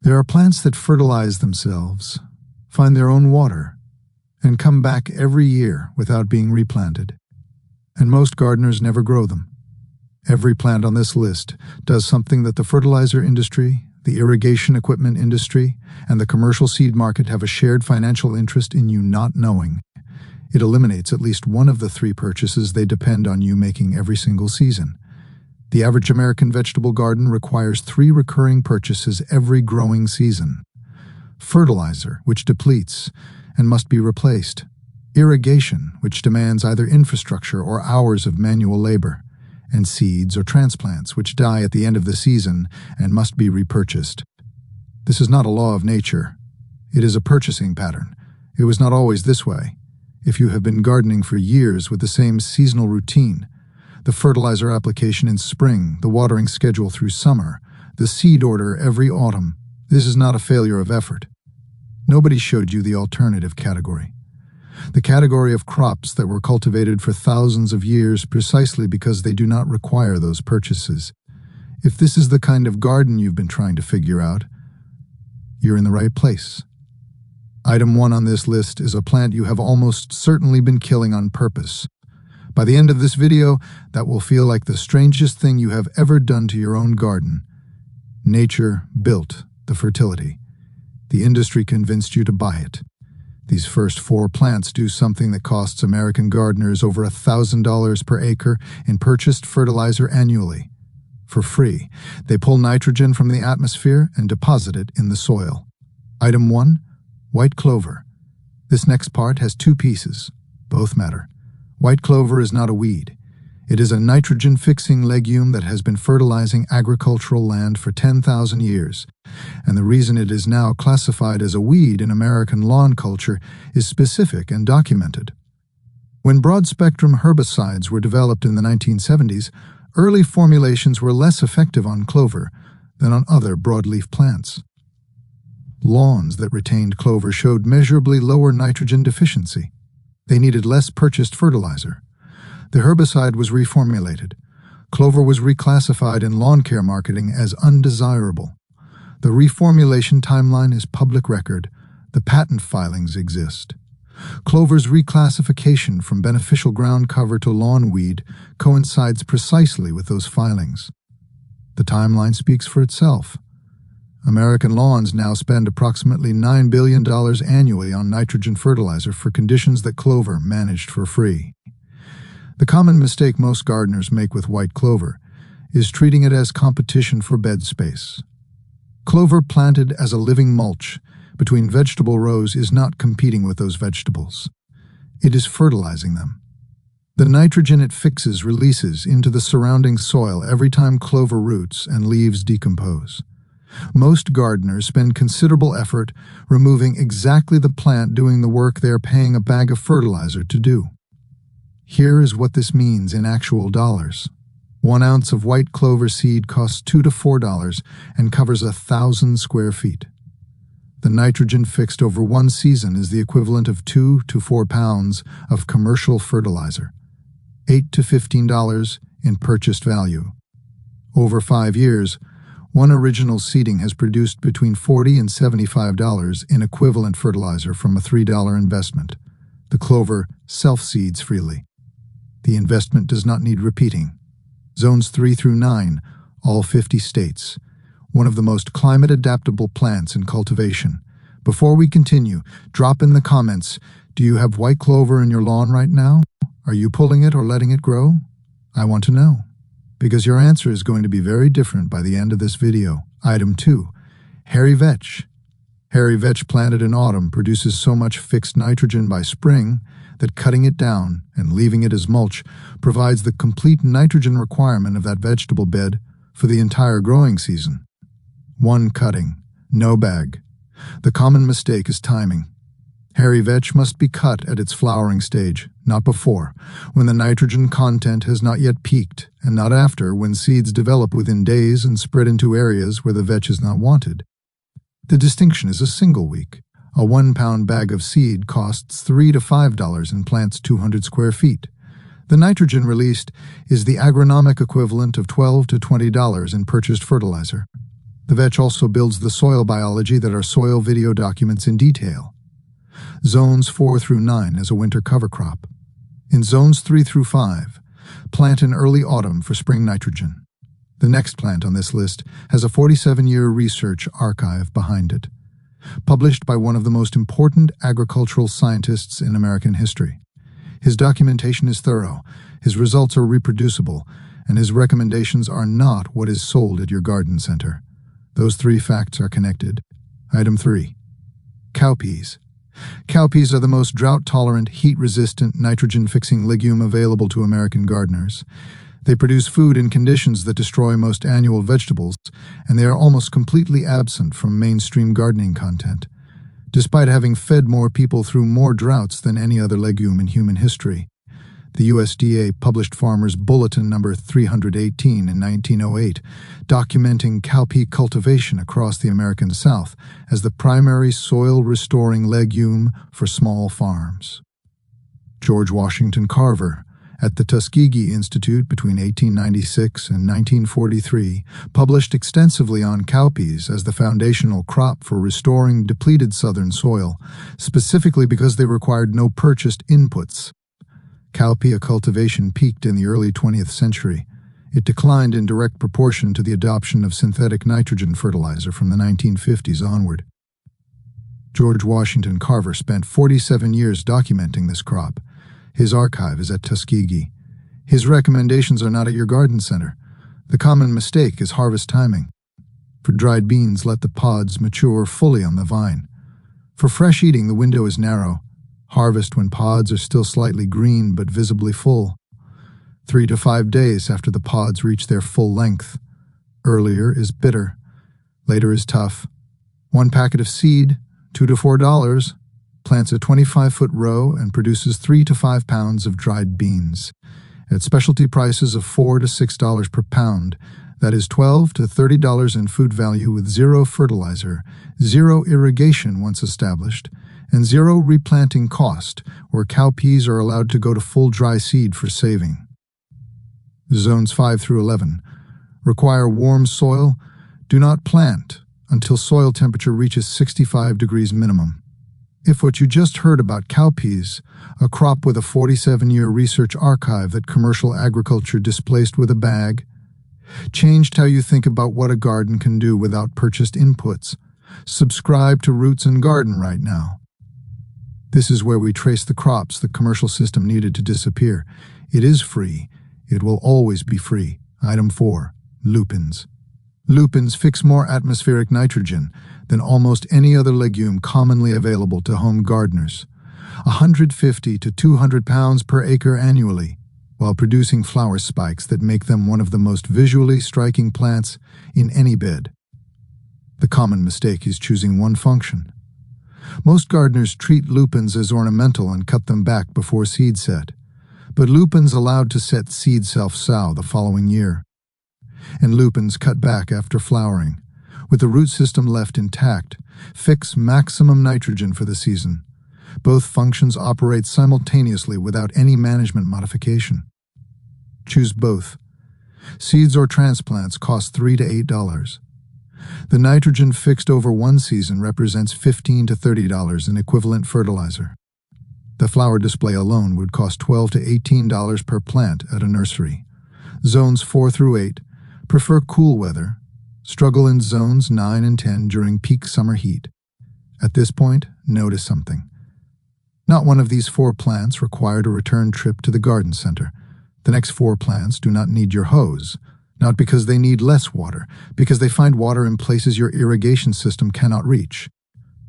There are plants that fertilize themselves, find their own water, and come back every year without being replanted. And most gardeners never grow them. Every plant on this list does something that the fertilizer industry, the irrigation equipment industry, and the commercial seed market have a shared financial interest in you not knowing. It eliminates at least one of the 3 purchases they depend on you making every single season. The average American vegetable garden requires 3 recurring purchases every growing season. Fertilizer, which depletes and must be replaced. Irrigation, which demands either infrastructure or hours of manual labor. And seeds or transplants, which die at the end of the season and must be repurchased. This is not a law of nature. It is a purchasing pattern. It was not always this way. If you have been gardening for years with the same seasonal routine, the fertilizer application in spring, the watering schedule through summer, the seed order every autumn, this is not a failure of effort. Nobody showed you the alternative category. The category of crops that were cultivated for thousands of years precisely because they do not require those purchases. If this is the kind of garden you've been trying to figure out, you're in the right place. Item 1 on this list is a plant you have almost certainly been killing on purpose. By the end of this video, that will feel like the strangest thing you have ever done to your own garden. Nature built the fertility. The industry convinced you to buy it. These first 4 plants do something that costs American gardeners over $1,000 per acre in purchased fertilizer annually. For free, they pull nitrogen from the atmosphere and deposit it in the soil. Item 1, white clover. This next part has 2 pieces. Both matter. White clover is not a weed. It is a nitrogen-fixing legume that has been fertilizing agricultural land for 10,000 years, and the reason it is now classified as a weed in American lawn culture is specific and documented. When broad-spectrum herbicides were developed in the 1970s, early formulations were less effective on clover than on other broadleaf plants. Lawns that retained clover showed measurably lower nitrogen deficiency. They needed less purchased fertilizer. The herbicide was reformulated. Clover was reclassified in lawn care marketing as undesirable. The reformulation timeline is public record. The patent filings exist. Clover's reclassification from beneficial ground cover to lawn weed coincides precisely with those filings. The timeline speaks for itself. American lawns now spend approximately $9 billion annually on nitrogen fertilizer for conditions that clover managed for free. The common mistake most gardeners make with white clover is treating it as competition for bed space. Clover planted as a living mulch between vegetable rows is not competing with those vegetables. It is fertilizing them. The nitrogen it fixes releases into the surrounding soil every time clover roots and leaves decompose. Most gardeners spend considerable effort removing exactly the plant doing the work they are paying a bag of fertilizer to do. Here is what this means in actual dollars. 1 ounce of white clover seed costs $2 to $4 and covers 1,000 square feet. The nitrogen fixed over 1 season is the equivalent of 2 to 4 pounds of commercial fertilizer, $8 to $15 in purchased value. Over 5 years, 1 original seeding has produced between $40 and $75 in equivalent fertilizer from a $3 investment. The clover self-seeds freely. The investment does not need repeating. Zones 3 through 9, all 50 states. One of the most climate-adaptable plants in cultivation. Before we continue, drop in the comments, do you have white clover in your lawn right now? Are you pulling it or letting it grow? I want to know, because your answer is going to be very different by the end of this video. Item 2, hairy vetch. Hairy vetch planted in autumn produces so much fixed nitrogen by spring that cutting it down and leaving it as mulch provides the complete nitrogen requirement of that vegetable bed for the entire growing season. 1 cutting, no bag. The common mistake is timing. Hairy vetch must be cut at its flowering stage, not before, when the nitrogen content has not yet peaked, and not after, when seeds develop within days and spread into areas where the vetch is not wanted. The distinction is a single week. A 1 pound bag of seed costs $3 to $5 and plants 200 square feet. The nitrogen released is the agronomic equivalent of $12 to $20 in purchased fertilizer. The vetch also builds the soil biology that our soil video documents in detail. Zones 4 through 9 as a winter cover crop. In zones 3 through 5, plant in early autumn for spring nitrogen. The next plant on this list has a 47-year research archive behind it, published by one of the most important agricultural scientists in American history. His documentation is thorough, his results are reproducible, and his recommendations are not what is sold at your garden center. Those three facts are connected. Item 3. Cowpeas. Cowpeas are the most drought-tolerant, heat-resistant, nitrogen-fixing legume available to American gardeners. They produce food in conditions that destroy most annual vegetables, and they are almost completely absent from mainstream gardening content, despite having fed more people through more droughts than any other legume in human history. The USDA published Farmers Bulletin number 318 in 1908, documenting cowpea cultivation across the American South as the primary soil-restoring legume for small farms. George Washington Carver, at the Tuskegee Institute between 1896 and 1943, published extensively on cowpeas as the foundational crop for restoring depleted southern soil, specifically because they required no purchased inputs. Cowpea cultivation peaked in the early 20th century. It declined in direct proportion to the adoption of synthetic nitrogen fertilizer from the 1950s onward. George Washington Carver spent 47 years documenting this crop. His archive is at Tuskegee. His recommendations are not at your garden center. The common mistake is harvest timing. For dried beans, let the pods mature fully on the vine. For fresh eating, the window is narrow. Harvest when pods are still slightly green but visibly full. 3 to 5 days after the pods reach their full length. Earlier is bitter. Later is tough. 1 packet of seed, $2 to $4, plants a 25-foot row and produces 3 to 5 pounds of dried beans. At specialty prices of $4 to $6 per pound, that is $12 to $30 in food value with zero fertilizer, zero irrigation once established, and zero replanting cost, where cowpeas are allowed to go to full dry seed for saving. Zones 5 through 11 require warm soil. Do not plant until soil temperature reaches 65 degrees minimum. If what you just heard about cowpeas, a crop with a 47-year research archive that commercial agriculture displaced with a bag, changed how you think about what a garden can do without purchased inputs, subscribe to Roots and Garden right now. This is where we trace the crops the commercial system needed to disappear. It is free. It will always be free. Item 4. Lupins. Lupins fix more atmospheric nitrogen than almost any other legume commonly available to home gardeners. 150 to 200 pounds per acre annually, while producing flower spikes that make them one of the most visually striking plants in any bed. The common mistake is choosing one function. Most gardeners treat lupins as ornamental and cut them back before seed set, but lupins allowed to set seed self-sow the following year, and lupins cut back after flowering, with the root system left intact, fix maximum nitrogen for the season. Both functions operate simultaneously without any management modification. Choose both. Seeds or transplants cost $3 to $8. The nitrogen fixed over one season represents $15 to $30 in equivalent fertilizer. The flower display alone would cost $12 to $18 per plant at a nursery. Zones 4 through 8 prefer cool weather, struggle in zones 9 and 10 during peak summer heat. At this point, notice something. Not one of these 4 plants required a return trip to the garden center. The next 4 plants do not need your hose. Not because they need less water, because they find water in places your irrigation system cannot reach.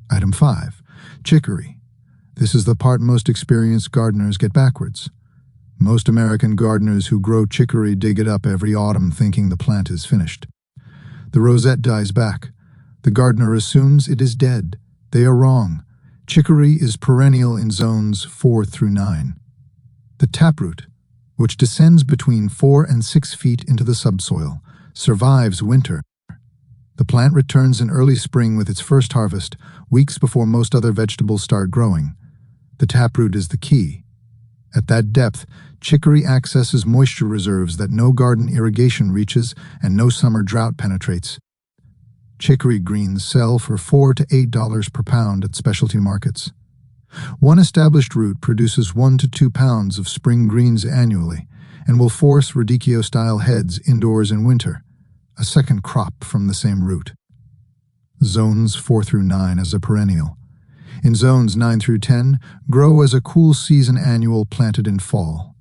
Item 5. Chicory. This is the part most experienced gardeners get backwards. Most American gardeners who grow chicory dig it up every autumn thinking the plant is finished. The rosette dies back. The gardener assumes it is dead. They are wrong. Chicory is perennial in zones 4 through 9. The taproot, which descends between 4 and 6 feet into the subsoil, survives winter. The plant returns in early spring with its first harvest, weeks before most other vegetables start growing. The taproot is the key. At that depth, chicory accesses moisture reserves that no garden irrigation reaches and no summer drought penetrates. Chicory greens sell for $4 to $8 per pound at specialty markets. One established root produces 1 to 2 pounds of spring greens annually and will force radicchio-style heads indoors in winter, a second crop from the same root. Zones 4 through 9 as a perennial. In zones 9 through 10, grow as a cool season annual planted in fall.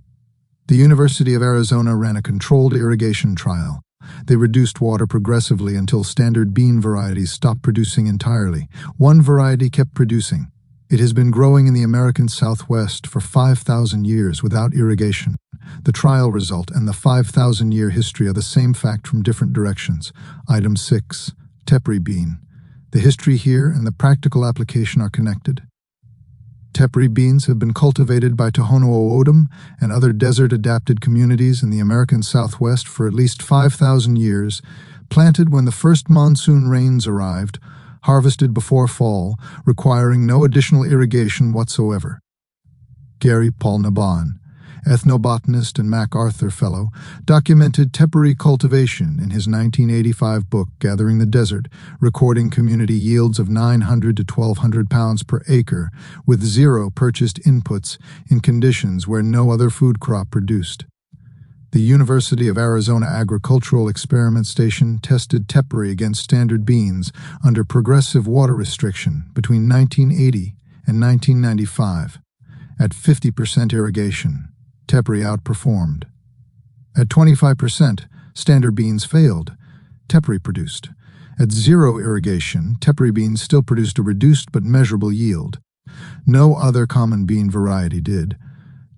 The University of Arizona ran a controlled irrigation trial. They reduced water progressively until standard bean varieties stopped producing entirely. One variety kept producing. It has been growing in the American Southwest for 5,000 years without irrigation. The trial result and the 5,000-year history are the same fact from different directions. Item 6, Tepary bean. The history here and the practical application are connected. Tepary beans have been cultivated by Tohono O'odham and other desert-adapted communities in the American Southwest for at least 5,000 years, planted when the first monsoon rains arrived, harvested before fall, requiring no additional irrigation whatsoever. Gary Paul Naban, ethnobotanist and MacArthur Fellow, documented Tepary cultivation in his 1985 book, Gathering the Desert, recording community yields of 900 to 1,200 pounds per acre, with zero purchased inputs in conditions where no other food crop produced. The University of Arizona Agricultural Experiment Station tested Tepary against standard beans under progressive water restriction between 1980 and 1995. At 50% irrigation, Tepary outperformed. At 25%, standard beans failed. Tepary produced. At zero irrigation, Tepary beans still produced a reduced but measurable yield. No other common bean variety did.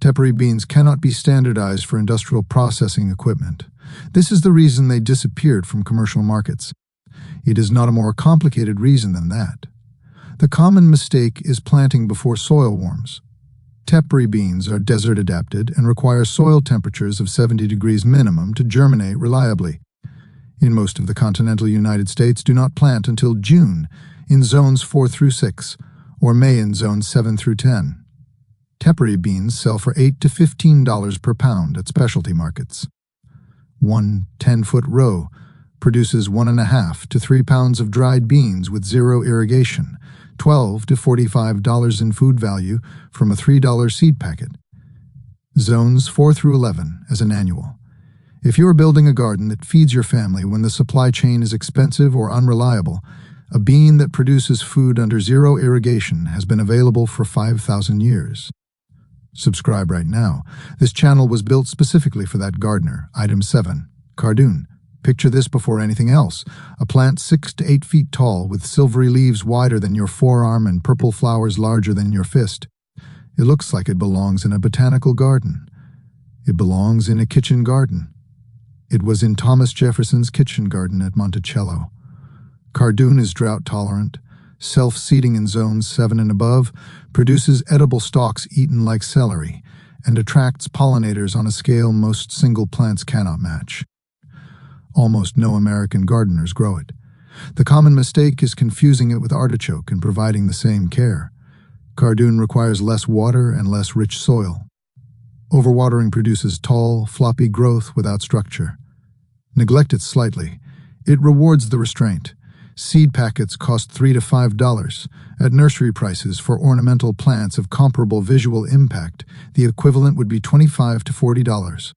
Tepary beans cannot be standardized for industrial processing equipment. This is the reason they disappeared from commercial markets. It is not a more complicated reason than that. The common mistake is planting before soil warms. Tepary beans are desert-adapted and require soil temperatures of 70 degrees minimum to germinate reliably. In most of the continental United States, do not plant until June in zones 4 through 6, or May in zones 7 through 10. Tepary beans sell for $8 to $15 per pound at specialty markets. One 10-foot row produces 1.5 to 3 pounds of dried beans with zero irrigation, $12 to $45 in food value from a $3 seed packet. Zones 4 through 11 as an annual. If you are building a garden that feeds your family when the supply chain is expensive or unreliable, a bean that produces food under zero irrigation has been available for 5,000 years. Subscribe right now. This channel was built specifically for that gardener. Item 7, Cardoon. Picture this before anything else. A plant 6 to 8 feet tall with silvery leaves wider than your forearm and purple flowers larger than your fist. It looks like it belongs in a botanical garden. It belongs in a kitchen garden. It was in Thomas Jefferson's kitchen garden at Monticello. Cardoon is drought tolerant, self-seeding in zones 7 and above, produces edible stalks eaten like celery, and attracts pollinators on a scale most single plants cannot match. Almost no American gardeners grow it. The common mistake is confusing it with artichoke and providing the same care. Cardoon requires less water and less rich soil. Overwatering produces tall, floppy growth without structure. Neglect it slightly. It rewards the restraint. Seed packets cost $3 to $5. At nursery prices for ornamental plants of comparable visual impact, the equivalent would be $25 to $40.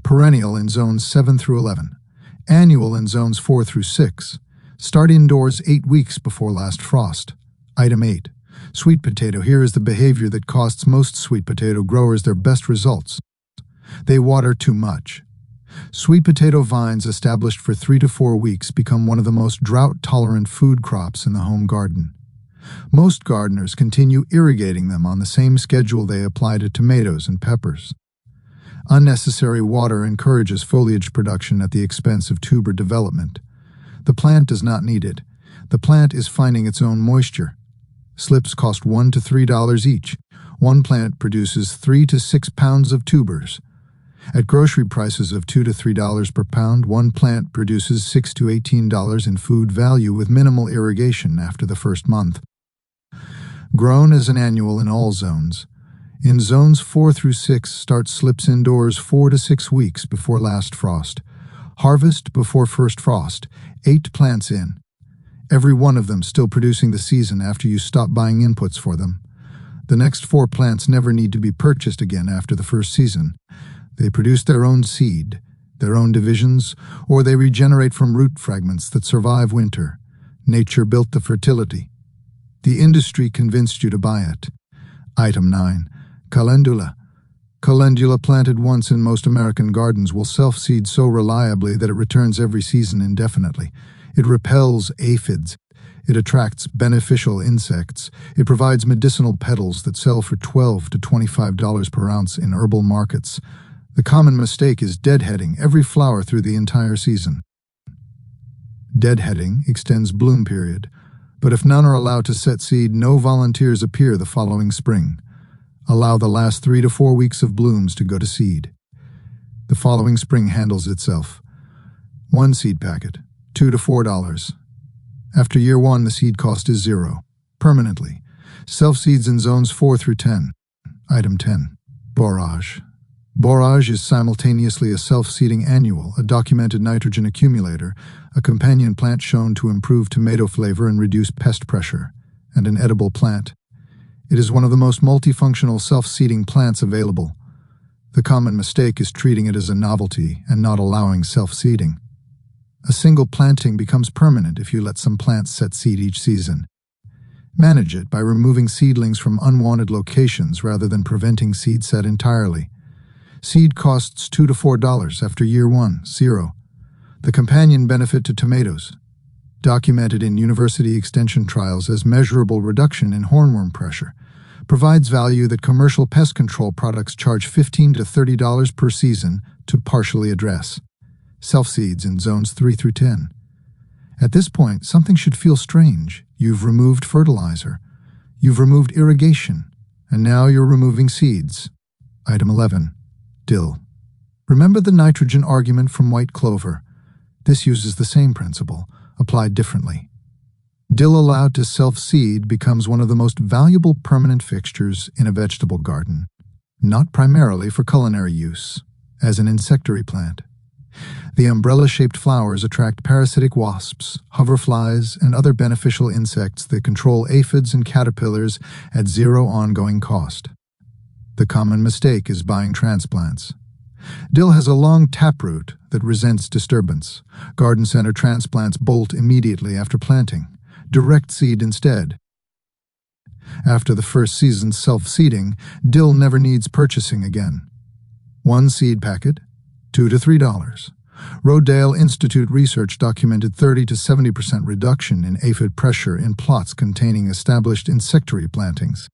Perennial in zones 7 through 11. Annual in zones 4 through 6. Start indoors 8 weeks before last frost. Item 8. Sweet potato. Here is the behavior that costs most sweet potato growers their best results. They water too much. Sweet potato vines established for 3 to 4 weeks become one of the most drought-tolerant food crops in the home garden. Most gardeners continue irrigating them on the same schedule they apply to tomatoes and peppers. Unnecessary water encourages foliage production at the expense of tuber development. The plant does not need it. The plant is finding its own moisture. Slips cost $1 to $3 each. One plant produces 3 to 6 pounds of tubers. At grocery prices of $2 to $3 per pound, one plant produces $6 to $18 in food value with minimal irrigation after the first month. Grown as an annual in all zones. In zones 4 through 6, start slips indoors 4 to 6 weeks before last frost. Harvest before first frost, 8 plants in. every one of them still producing the season after you stop buying inputs for them. The next 4 plants never need to be purchased again after the first season. They produce their own seed, their own divisions, or they regenerate from root fragments that survive winter. Nature built the fertility. The industry convinced you to buy it. Item 9. Calendula. Calendula planted once in most American gardens will self-seed so reliably that it returns every season indefinitely. It repels aphids. It attracts beneficial insects. It provides medicinal petals that sell for $12 to $25 per ounce in herbal markets. The common mistake is deadheading every flower through the entire season. Deadheading extends bloom period, but if none are allowed to set seed, no volunteers appear the following spring. Allow the last 3 to 4 weeks of blooms to go to seed. The following spring handles itself. 1 seed packet, $2 to $4. After year 1, the seed cost is 0. Permanently. Self-seeds in zones 4 through 10. Item 10. Borage. Borage is simultaneously a self-seeding annual, a documented nitrogen accumulator, a companion plant shown to improve tomato flavor and reduce pest pressure, and an edible plant. It is one of the most multifunctional self-seeding plants available. The common mistake is treating it as a novelty and not allowing self-seeding. A single planting becomes permanent if you let some plants set seed each season. Manage it by removing seedlings from unwanted locations rather than preventing seed set entirely. Seed costs $2 to $4 after year 1, 0. The companion benefit to tomatoes, documented in university extension trials as measurable reduction in hornworm pressure, provides value that commercial pest control products charge $15 to $30 per season to partially address. Self-seeds in zones 3 through 10. At this point, something should feel strange. You've removed fertilizer. You've removed irrigation. And now you're removing seeds. Item 11. Dill. Remember the nitrogen argument from white clover. This uses the same principle, applied differently. Dill allowed to self-seed becomes one of the most valuable permanent fixtures in a vegetable garden, not primarily for culinary use, as an insectary plant. The umbrella-shaped flowers attract parasitic wasps, hoverflies, and other beneficial insects that control aphids and caterpillars at 0 ongoing cost. The common mistake is buying transplants. Dill has a long taproot that resents disturbance. Garden center transplants bolt immediately after planting. Direct seed instead. After the first season's self-seeding, dill never needs purchasing again. 1 seed packet, $2 to $3. Rodale Institute research documented 30 to 70% reduction in aphid pressure in plots containing established insectary plantings.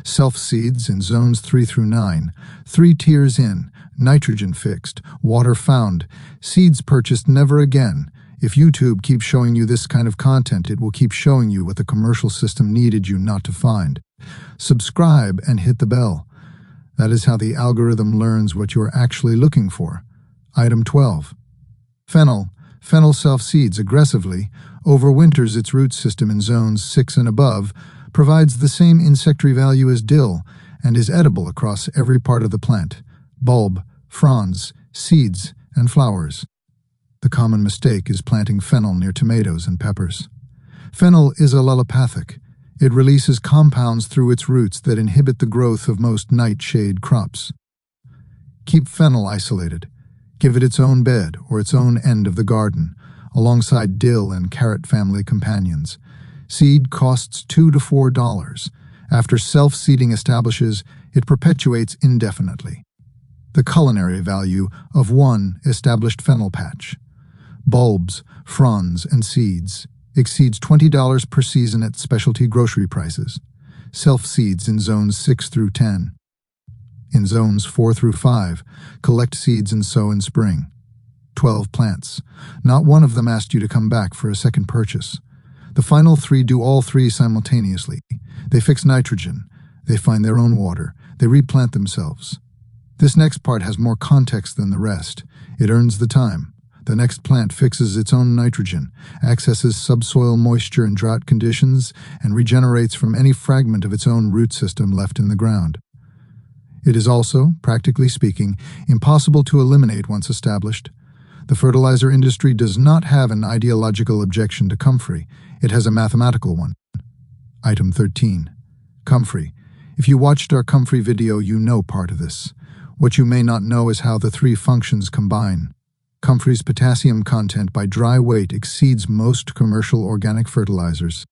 Self-seeds in zones 3 through 9, 3 tiers in, nitrogen fixed, water found, seeds purchased never again. If YouTube keeps showing you this kind of content, it will keep showing you what the commercial system needed you not to find. Subscribe and hit the bell. That is how the algorithm learns what you are actually looking for. Item 12. Fennel. Fennel self-seeds aggressively, overwinters its root system in zones 6 and above, provides the same insectary value as dill, and is edible across every part of the plant: bulb, fronds, seeds, and flowers. The common mistake is planting fennel near tomatoes and peppers. Fennel is allelopathic. It releases compounds through its roots that inhibit the growth of most nightshade crops. Keep fennel isolated. Give it its own bed or its own end of the garden, alongside dill and carrot family companions. Seed costs $2 to $4. After self-seeding establishes, it perpetuates indefinitely. The culinary value of 1 established fennel patch. Bulbs, fronds, and seeds exceeds $20 per season at specialty grocery prices. Self-seeds in zones 6 through 10. In zones 4 through 5, collect seeds and sow in spring. 12 plants. Not one of them asked you to come back for a second purchase. The final 3 do all 3 simultaneously. They fix nitrogen. They find their own water. They replant themselves. This next part has more context than the rest. It earns the time. The next plant fixes its own nitrogen, accesses subsoil moisture in drought conditions, and regenerates from any fragment of its own root system left in the ground. It is also, practically speaking, impossible to eliminate once established. The fertilizer industry does not have an ideological objection to comfrey. It has a mathematical one. Item 13. Comfrey. If you watched our comfrey video, you know part of this. What you may not know is how the three functions combine. Comfrey's potassium content by dry weight exceeds most commercial organic fertilizers.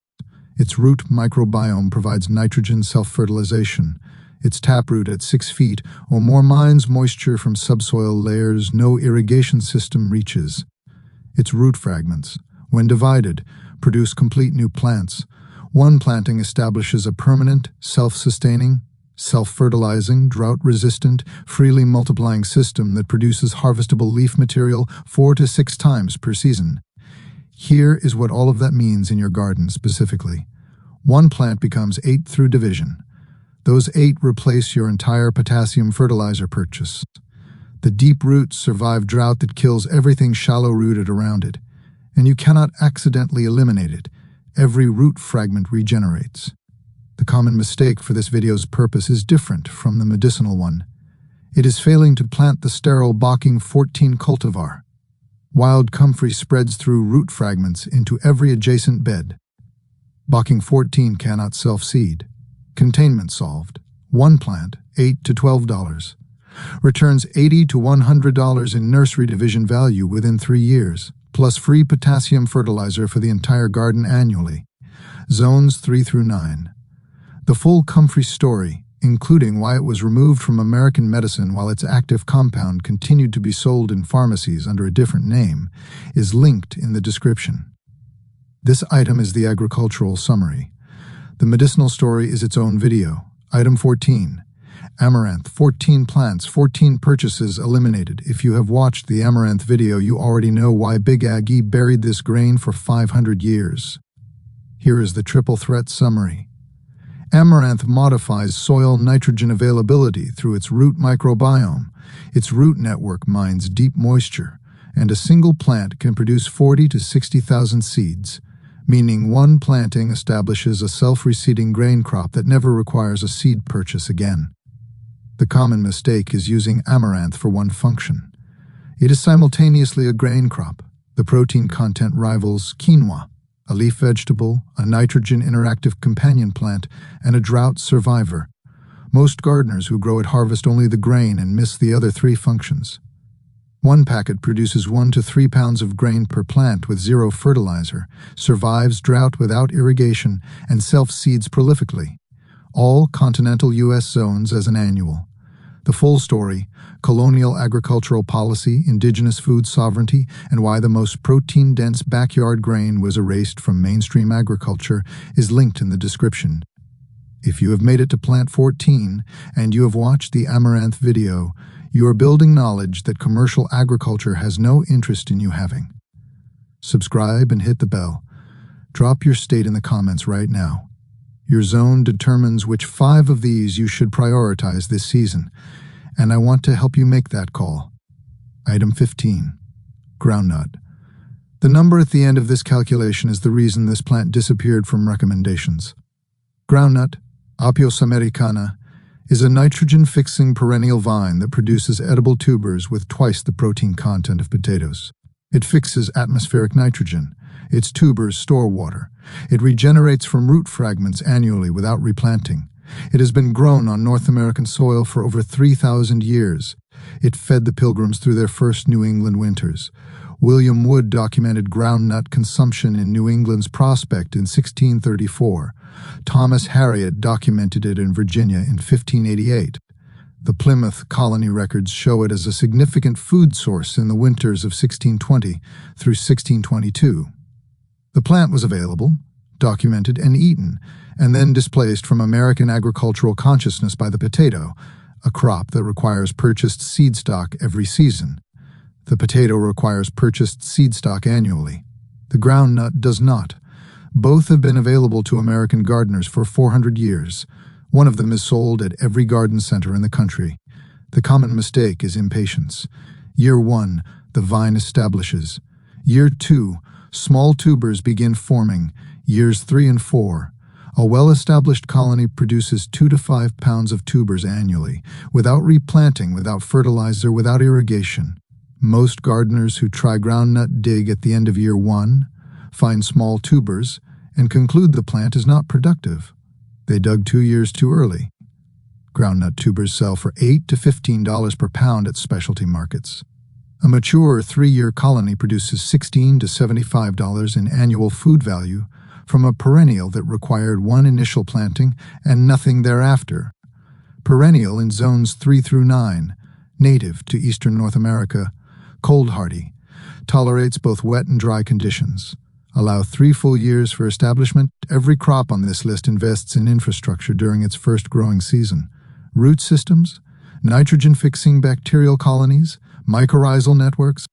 Its root microbiome provides nitrogen self-fertilization. Its taproot at 6 feet or more mines moisture from subsoil layers no irrigation system reaches. Its root fragments, when divided, produce complete new plants. One planting establishes a permanent, self-sustaining, self-fertilizing, drought-resistant, freely multiplying system that produces harvestable leaf material 4 to 6 times per season. Here is what all of that means in your garden specifically. One plant becomes 8 through division. Those 8 replace your entire potassium fertilizer purchase. The deep roots survive drought that kills everything shallow-rooted around it, and you cannot accidentally eliminate it. Every root fragment regenerates. The common mistake for this video's purpose is different from the medicinal one. It is failing to plant the sterile Bocking 14 cultivar. Wild comfrey spreads through root fragments into every adjacent bed. Bocking 14 cannot self-seed. Containment solved. One plant, $8 to $12. Returns $80 to $100 in nursery division value within 3 years, plus free potassium fertilizer for the entire garden annually. Zones 3 through 9. The full comfrey story, including why it was removed from American medicine while its active compound continued to be sold in pharmacies under a different name, is linked in the description. This item is the agricultural summary. The medicinal story is its own video. Item 14. Amaranth, 14 plants, 14 purchases eliminated. If you have watched the amaranth video, you already know why Big Aggie buried this grain for 500 years. Here is the triple threat summary. Amaranth modifies soil nitrogen availability through its root microbiome. Its root network mines deep moisture, and a single plant can produce 40 to 60,000 seeds, meaning one planting establishes a self-reseeding grain crop that never requires a seed purchase again. The common mistake is using amaranth for one function. It is simultaneously a grain crop. The protein content rivals quinoa, a leaf vegetable, a nitrogen interactive companion plant, and a drought survivor. Most gardeners who grow it harvest only the grain and miss the other 3 functions. One packet produces 1 to 3 pounds of grain per plant with 0 fertilizer, survives drought without irrigation, and self-seeds prolifically. All continental U.S. zones as an annual. The full story, colonial agricultural policy, indigenous food sovereignty, and why the most protein-dense backyard grain was erased from mainstream agriculture is linked in the description. If you have made it to plant 14 and you have watched the amaranth video, you are building knowledge that commercial agriculture has no interest in you having. Subscribe and hit the bell. Drop your state in the comments right now. Your zone determines which 5 of these you should prioritize this season, and I want to help you make that call. Item 15. Groundnut. The number at the end of this calculation is the reason this plant disappeared from recommendations. Groundnut, Apios americana, is a nitrogen-fixing perennial vine that produces edible tubers with twice the protein content of potatoes. It fixes atmospheric nitrogen. Its tubers store water. It regenerates from root fragments annually without replanting. It has been grown on North American soil for over 3,000 years. It fed the Pilgrims through their first New England winters. William Wood documented groundnut consumption in New England's Prospect in 1634. Thomas Harriot documented it in Virginia in 1588. The Plymouth colony records show it as a significant food source in the winters of 1620 through 1622. The plant was available, documented, and eaten, and then displaced from American agricultural consciousness by the potato, a crop that requires purchased seed stock every season. The potato requires purchased seed stock annually. The groundnut does not. Both have been available to American gardeners for 400 years. One of them is sold at every garden center in the country. The common mistake is impatience. Year 1, the vine establishes. Year 2, small tubers begin forming. Years 3 and 4, a well-established colony produces 2 to 5 pounds of tubers annually, without replanting, without fertilizer, without irrigation. Most gardeners who try groundnut dig at the end of year 1 find small tubers and conclude the plant is not productive. They dug 2 years too early. Groundnut tubers sell for $8 to $15 per pound at specialty markets. A mature 3-year colony produces $16 to $75 in annual food value from a perennial that required one initial planting and nothing thereafter. Perennial in zones 3 through 9, native to eastern North America, cold hardy, tolerates both wet and dry conditions. Allow 3 full years for establishment. Every crop on this list invests in infrastructure during its first growing season. Root systems, nitrogen-fixing bacterial colonies, mycorrhizal networks,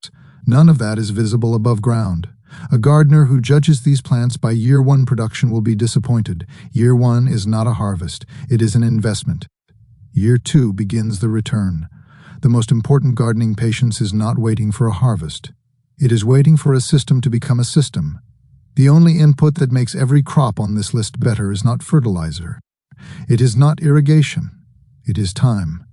none of that is visible above ground. A gardener who judges these plants by year 1 production will be disappointed. Year 1 is not a harvest, it is an investment. Year 2 begins the return. The most important gardening patience is not waiting for a harvest. It is waiting for a system to become a system. The only input that makes every crop on this list better is not fertilizer. It is not irrigation. It is time.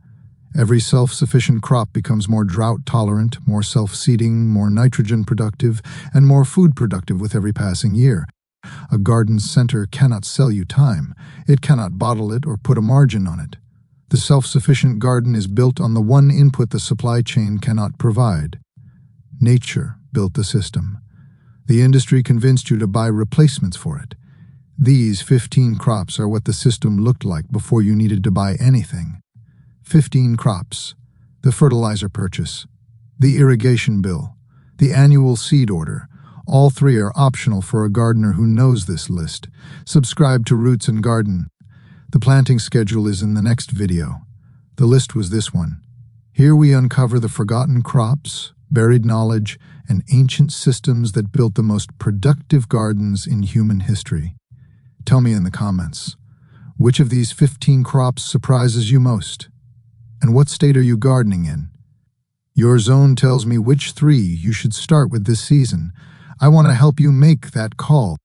Every self-sufficient crop becomes more drought-tolerant, more self-seeding, more nitrogen-productive, and more food-productive with every passing year. A garden center cannot sell you time. It cannot bottle it or put a margin on it. The self-sufficient garden is built on the one input the supply chain cannot provide. Nature built the system. The industry convinced you to buy replacements for it. These 15 crops are what the system looked like before you needed to buy anything. 15 crops, the fertilizer purchase, the irrigation bill, the annual seed order. All 3 are optional for a gardener who knows this list. Subscribe to Roots and Garden. The planting schedule is in the next video. The list was this one. Here we uncover the forgotten crops, buried knowledge, and ancient systems that built the most productive gardens in human history. Tell me in the comments, which of these 15 crops surprises you most? And what state are you gardening in? Your zone tells me which 3 you should start with this season. I want to help you make that call.